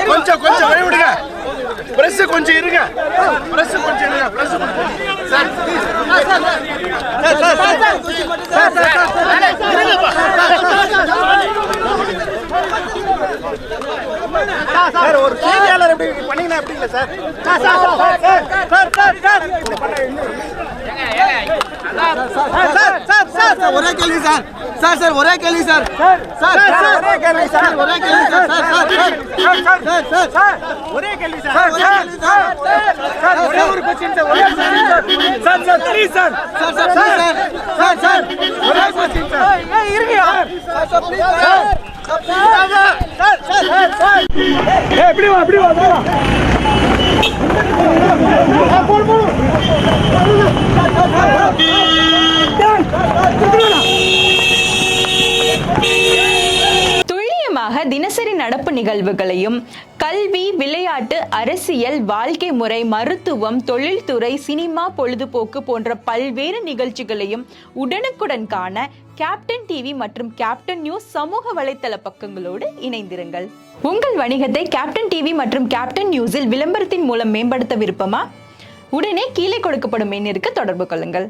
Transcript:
கொஞ்சம் கொஞ்சம் வழி விடுங்க. பிரஸ் கொஞ்சம் இருங்க. பிரஸ் கொஞ்சம் இருங்க. பிரஸ் சார் சார் ஒரு செய்தியாளர் எப்படி பண்ணீங்கன்னா எப்படி இல்லை சார்? ஒரே கேள்வி சார். சார் ஒரே கேள்வி சார். சார் ஒரே கேள்வி சார். ஒரே கேள்வி சார். சார் ஒரே கேள்வி சார். சார் ஒரே ஒரு क्वेश्चन சார். ஒரே sir sir please sir. Sir ஒரே क्वेश्चन சார். இருங்க சார் ப்ளீஸ் சார். சார் எப்படி வா எப்படி வா போடு துல்லியமாக தினசரி நடப்பு நிகழ்வுகளையும் கல்வி, விளையாட்டு, அரசியல், வாழ்க்கை முறை, மருத்துவம், தொழில்துறை, சினிமா, பொழுதுபோக்கு போன்ற பல்வேறு நிகழ்ச்சிகளையும் உடனுக்குடன் காண கேப்டன் டிவி மற்றும் கேப்டன் நியூஸ் சமூக வலைத்தள பக்கங்களோடு இணைந்திருங்கள். உங்கள் வணிகத்தை கேப்டன் டிவி மற்றும் கேப்டன் நியூஸில் விளம்பரத்தின் மூலம் மேம்படுத்த விருப்பமா? உடனே கீழே கொடுக்கப்படும் எண்ணிற்கு தொடர்பு கொள்ளுங்கள்.